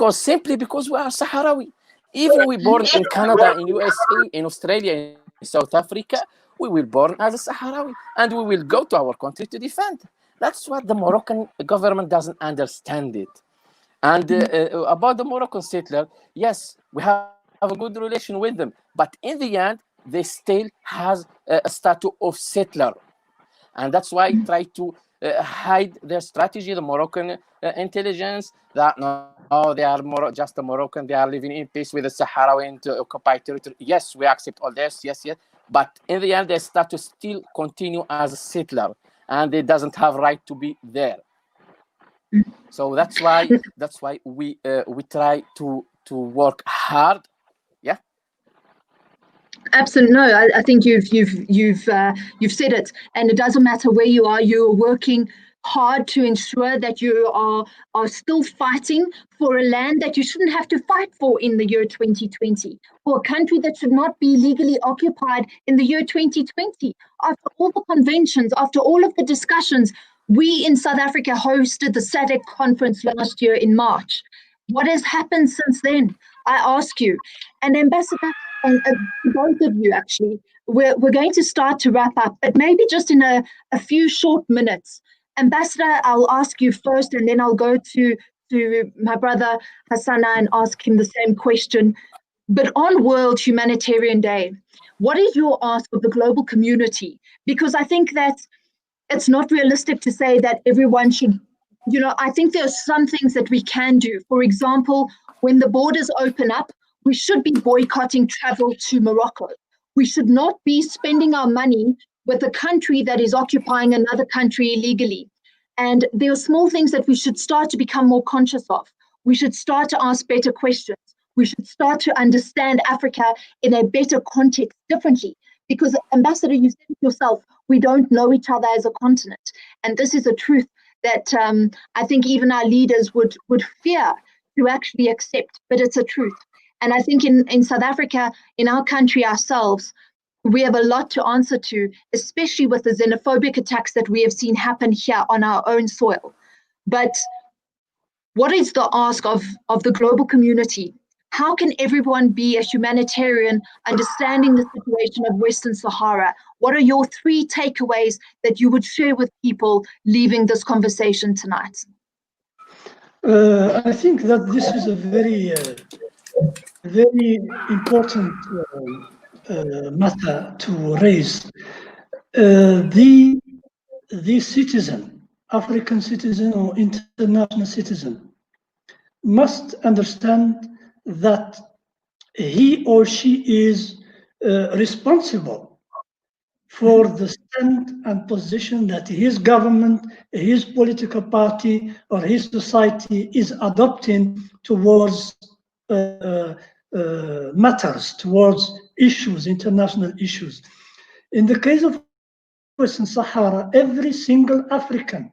simply because we are Sahrawi. Even we born in Canada, in USA, in Australia, in South Africa, we will born as a Sahrawi, and we will go to our country to defend. That's what the Moroccan government doesn't understand it. And about the Moroccan settler, yes, we have a good relation with them, but in the end, they still has a status of settler. And that's why I try to hide their strategy, the Moroccan intelligence, that no, they are just a Moroccan, they are living in peace with the Sahrawi and occupied territory. Yes, we accept all this, yes. But in the end, they start to still continue as a settler, and they doesn't have right to be there. So that's why we try to work hard. Yeah. Absolutely, no. I think you've said it, and it doesn't matter where you are. You're working hard to ensure that you are still fighting for a land that you shouldn't have to fight for in the year 2020, for a country that should not be legally occupied in the year 2020. After all the conventions, after all of the discussions, we in South Africa hosted the SADC conference last year in March. What has happened since then? I ask you. And Ambassador, and both of you actually, we're going to start to wrap up, but maybe just in a few short minutes. Ambassador, I'll ask you first, and then I'll go to my brother Hassana and ask him the same question. But on World Humanitarian Day, what is your ask of the global community? Because I think that it's not realistic to say that everyone should, I think there are some things that we can do. For example, when the borders open up, we should be boycotting travel to Morocco. We should not be spending our money with a country that is occupying another country illegally. And there are small things that we should start to become more conscious of. We should start to ask better questions. We should start to understand Africa in a better context differently. Because, Ambassador, you said it yourself, we don't know each other as a continent. And this is a truth that I think even our leaders would fear to actually accept, but it's a truth. And I think in South Africa, in our country ourselves, we have a lot to answer to, especially with the xenophobic attacks that we have seen happen here on our own soil. But what is the ask of the global community? How can everyone be a humanitarian, understanding the situation of Western Sahara? What are your 3 takeaways that you would share with people leaving this conversation tonight? I think that this is a very important matter to raise. The citizen, African citizen or international citizen, must understand that he or she is responsible for the stand and position that his government, his political party, or his society is adopting towards matters, towards issues, international issues. In the case of Western Sahara, every single African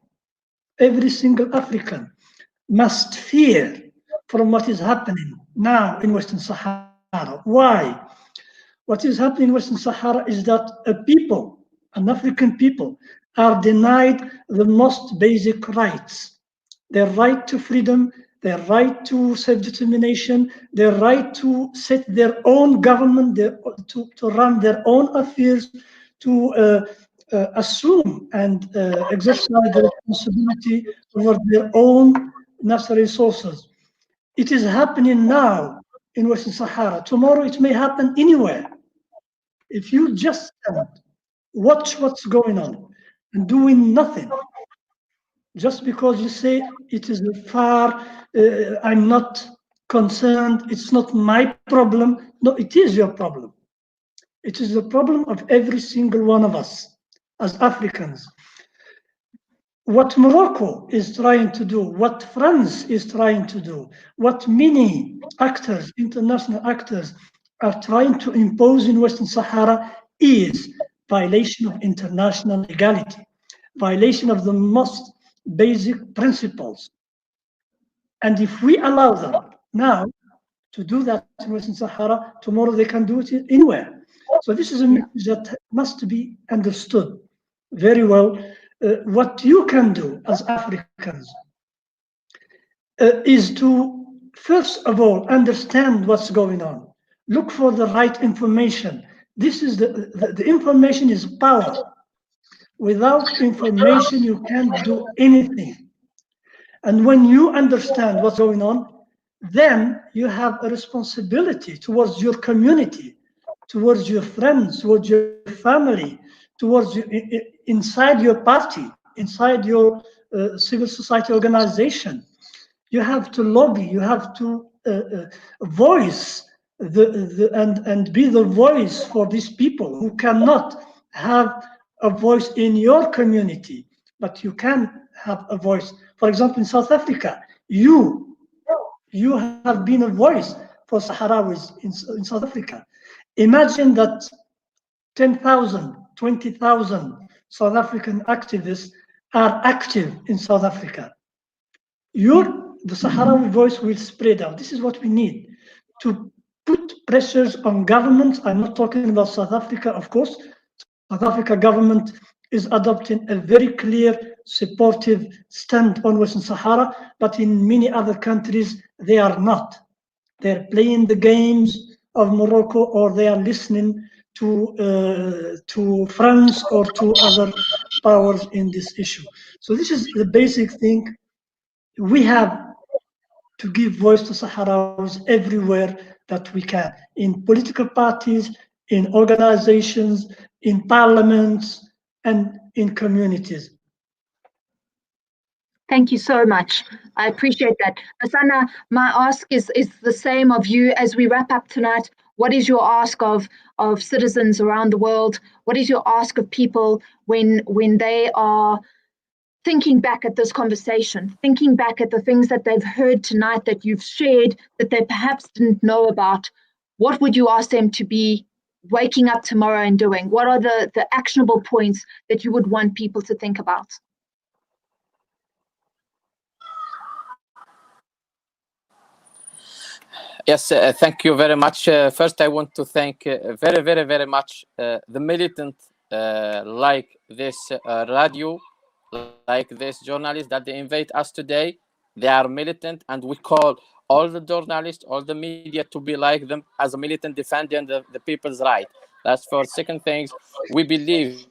must fear from what is happening now in Western Sahara. Why? What is happening in Western Sahara is that an African people, are denied the most basic rights. Their right to freedom, their right to self-determination, their right to set their own government, to run their own affairs, to assume and exercise the responsibility over their own natural resources. It is happening now in Western Sahara. Tomorrow it may happen anywhere. If you just watch what's going on and doing nothing, just because you say it is far, I'm not concerned, it's not my problem. No, it is your problem. It is the problem of every single one of us as Africans. what Morocco is trying to do, what France is trying to do, what many actors, international actors, are trying to impose in Western Sahara is violation of international legality, violation of the most basic principles. And if we allow them now to do that in Western Sahara, tomorrow they can do it anywhere. So this is a message that must be understood very well. What you can do as Africans is to, first of all, understand what's going on. Look for the right information. This is the information is power. Without information, you can't do anything. And when you understand what's going on, then you have a responsibility towards your community, towards your friends, towards your family, towards inside your party, inside your civil society organization. You have to lobby, you have to voice and be the voice for these people who cannot have a voice in your community, but you can have a voice. For example, in South Africa, you have been a voice for Sahrawis in South Africa. Imagine that 10,000, 20,000 South African activists are active in South Africa. The Sahrawi voice will spread out. This is what we need to put pressures on governments. I'm not talking about South Africa, of course. South Africa government is adopting a very clear, supportive stand on Western Sahara, but in many other countries, they are not. They're playing the games of Morocco, or they are listening to France or to other powers in this issue. So this is the basic thing. We have to give voice to Sahrawis everywhere that we can, in political parties, in organizations, in parliaments, and in communities. Thank you so much. I appreciate that. Asana, my ask is the same of you as we wrap up tonight. What is your ask of citizens around the world? What is your ask of people when they are thinking back at this conversation, thinking back at the things that they've heard tonight, that you've shared, that they perhaps didn't know about? What would you ask them to be waking up tomorrow and doing? What are the actionable points that you would want people to think about? Yes, thank you very much. First, I want to thank very, very, very much the militant like this radio, like this journalist that they invite us today. They are militant, and we call all the journalists, all the media to be like them as a militant defending the people's right. That's for second things. We believe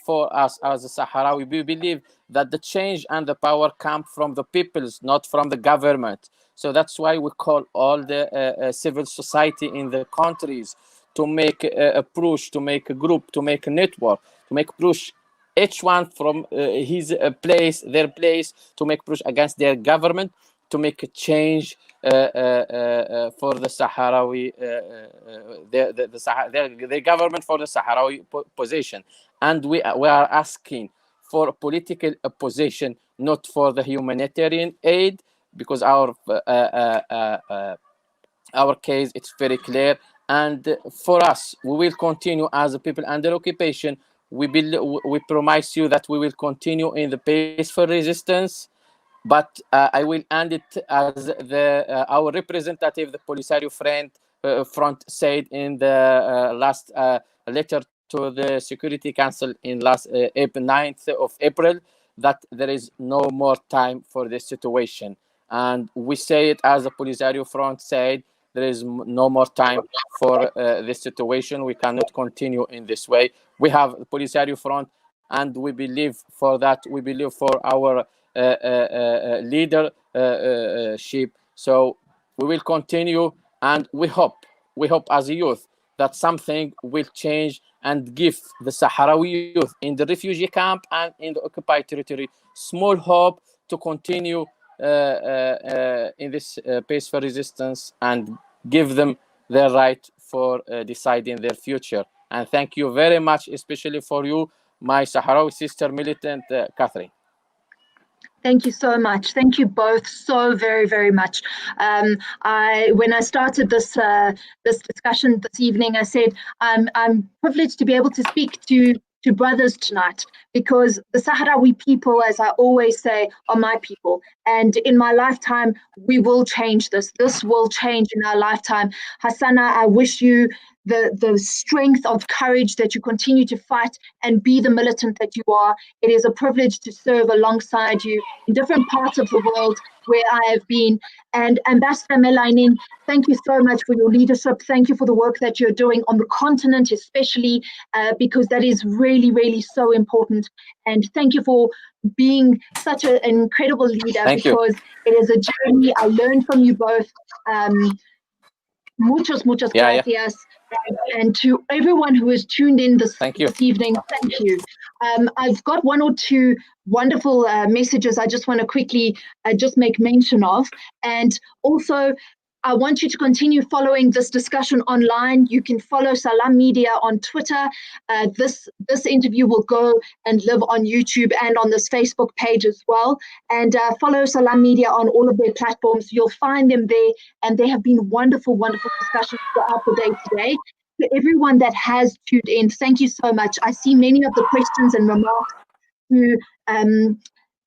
for us as a Sahrawi, we believe that the change and the power come from the peoples, not from the government. So that's why we call all the civil society in the countries to make a push, to make a group, to make a network, to make push each one from his place, their place, to make push against their government, to make a change for the Sahrawi, the government for the Sahrawi position. And we are asking for political opposition, not for the humanitarian aid, because our case, it's very clear. And for us, we will continue as a people under occupation. We promise you that we will continue in the peaceful resistance. But I will end it as our representative, the Polisario Front, said in the last letter to the Security Council in last April 9th of April, that there is no more time for this situation. And we say it as the Polisario Front said, there is no more time for this situation. We cannot continue in this way. We have the Polisario Front, and we believe for that. We believe for our leadership. So we will continue, and we hope as a youth that something will change and give the Sahrawi youth in the refugee camp and in the occupied territory small hope to continue in this peaceful resistance and give them their right for deciding their future. And thank you very much, especially for you, my Sahrawi sister militant, Catherine. Thank you so much. Thank you both so very, very much. When I started this discussion this evening, I said I'm privileged to be able to speak to brothers tonight, because the Sahrawi people, as I always say, are my people. And in my lifetime, we will change this. This will change in our lifetime. Hassana, I wish you the strength of courage that you continue to fight and be the militant that you are. It is a privilege to serve alongside you in different parts of the world where I have been. And Ambassador Melainin, thank you so much for your leadership. Thank you for the work that you're doing on the continent, especially because that is really, really so important. And thank you for being such an incredible leader, because it is a journey. I learned from you both. Muchas gracias. And to everyone who has tuned in this evening, thank you. I've got one or two wonderful messages I just want to quickly just make mention of. And also, I want you to continue following this discussion online. You can follow Salam Media on Twitter. This interview will go and live on YouTube and on this Facebook page as well. And follow Salam Media on all of their platforms. You'll find them there. And there have been wonderful, wonderful discussions throughout the day today. To everyone that has tuned in, thank you so much. I see many of the questions and remarks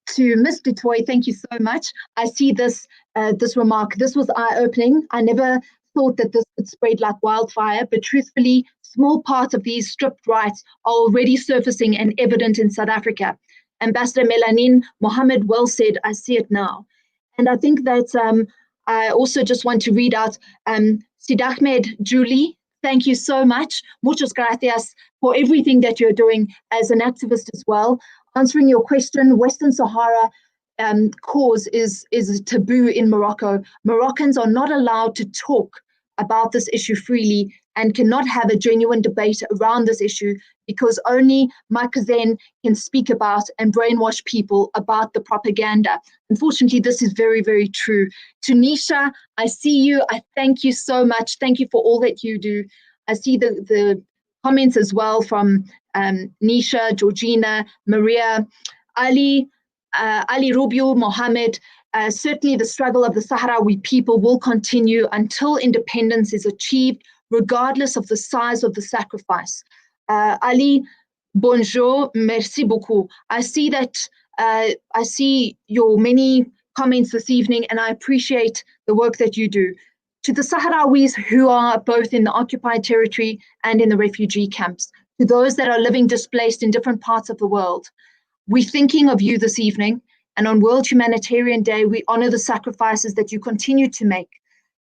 to Ms. Dutoy, thank you so much. I see this remark. This was eye-opening. I never thought that this would spread like wildfire, but truthfully, small parts of these stripped rights are already surfacing and evident in South Africa. Ambassador Melainin Mohammed well said, I see it now. And I think that I also just want to read out Sid Ahmed Julie. Thank you so much. Muchas gracias for everything that you're doing as an activist as well. Answering your question, Western Sahara cause is a taboo in Morocco. Moroccans are not allowed to talk about this issue freely and cannot have a genuine debate around this issue, because only Makazen can speak about and brainwash people about the propaganda. Unfortunately, this is very, very true. Tunisia, I see you. I thank you so much. Thank you for all that you do. I see the comments as well from Nisha, Georgina, Maria, Ali Rubio, Mohammed. Certainly the struggle of the Sahrawi people will continue until independence is achieved, regardless of the size of the sacrifice. Ali, bonjour, merci beaucoup. I see that I see your many comments this evening, and I appreciate the work that you do. To the Sahrawis who are both in the occupied territory and in the refugee camps, to those that are living displaced in different parts of the world, we're thinking of you this evening, and on World Humanitarian Day, we honor the sacrifices that you continue to make.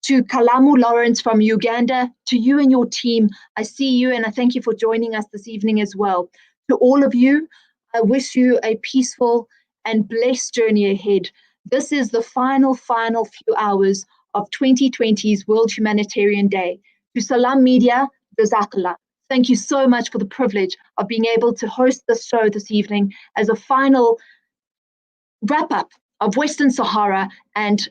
To Kalamu Lawrence from Uganda, to you and your team, I see you and I thank you for joining us this evening as well. To all of you, I wish you a peaceful and blessed journey ahead. This is the final few hours of 2020's World Humanitarian Day. To Salam Media, Jazakallah. Thank you so much for the privilege of being able to host this show this evening as a final wrap-up of Western Sahara and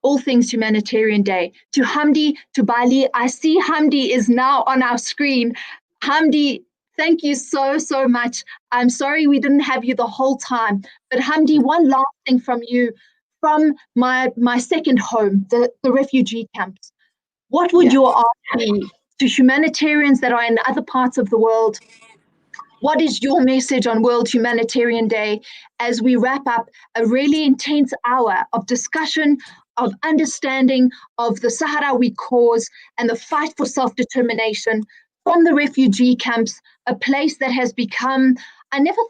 all things Humanitarian Day. To Hamdi, to Bali, I see Hamdi is now on our screen. Hamdi, thank you so much. I'm sorry we didn't have you the whole time, but Hamdi, one last thing from you, from my second home, the refugee camps. What would your ask be to humanitarians that are in other parts of the world? What is your message on World Humanitarian Day as we wrap up a really intense hour of discussion, of understanding of the Sahrawi cause and the fight for self-determination from the refugee camps, a place that has become, I never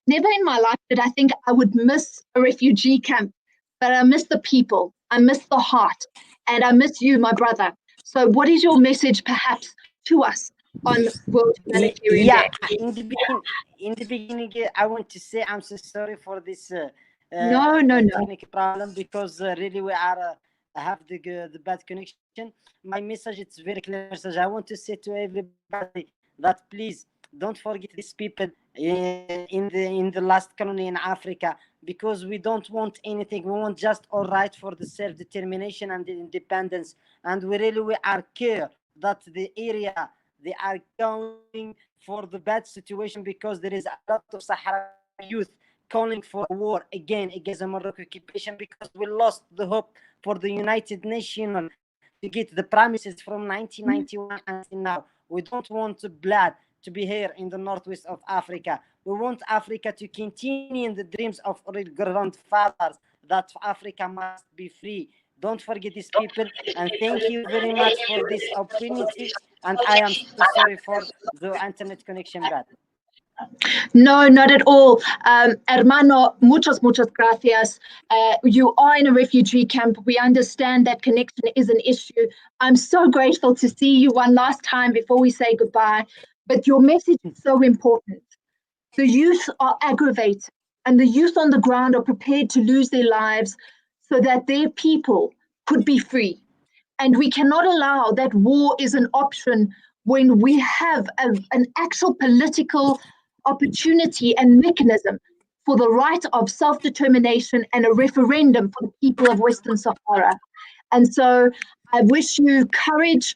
in my life did I think I would miss a refugee camp, but I miss the people, I miss the heart, and I miss you, my brother. So what is your message perhaps to us on World Humanitarian Day? In the beginning, I want to say I'm so sorry for this no technical problem, because really we are have the bad connection. My message, it's very clear message. I want to say to everybody that please don't forget these people in the last colony in Africa, because we don't want anything. We want just all right for the self-determination and the independence, and we are care that the area they are going for the bad situation, because there is a lot of Sahrawi youth calling for a war again against the Moroccan occupation, because we lost the hope for the United Nations to get the promises from 1991 until now. We don't want blood to be here in the northwest of Africa. We want Africa to continue in the dreams of our grandfathers, that Africa must be free. Don't forget these people, and thank you very much for this opportunity. And I am so sorry for the internet connection bad. No, not at all. Hermano, muchas gracias. You are in a refugee camp. We understand that connection is an issue. I'm so grateful to see you one last time before we say goodbye. But your message is so important. The youth are aggravated, and the youth on the ground are prepared to lose their lives so that their people could be free. And we cannot allow that war is an option when we have an actual political opportunity and mechanism for the right of self-determination and a referendum for the people of Western Sahara. And so I wish you courage.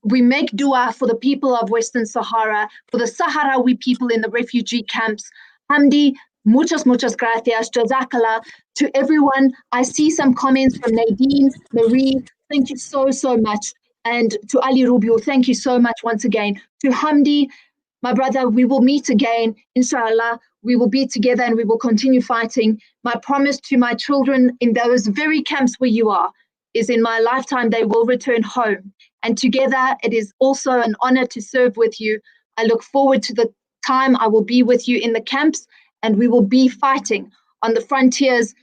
We make dua for the people of Western Sahara, for the Sahrawi people in the refugee camps. Hamdi, muchas gracias, jazakallah. To everyone, I see some comments from Nadine, Marie, thank you so much. And to Ali Rubio, thank you so much once again. To Hamdi, my brother, we will meet again, inshallah. We will be together and we will continue fighting. My promise to my children in those very camps where you are is in my lifetime they will return home. And together, it is also an honor to serve with you. I look forward to the time I will be with you in the camps, and we will be fighting on the frontiers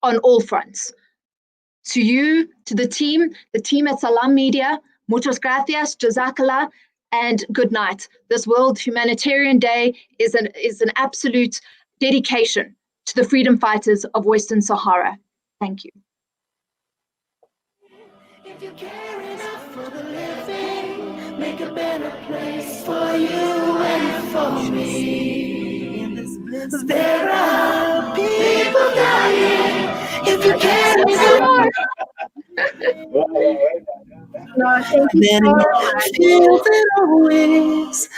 on all fronts. To you, to the team at Salam Media, muchas gracias, jazakallah, and good night. This World Humanitarian Day is an absolute dedication to the freedom fighters of Western Sahara. Thank you. If you care enough for the living, make a better place for you and for me. In this bliss, there are people dying. If you care enough. No, thank you so much. Feels it always.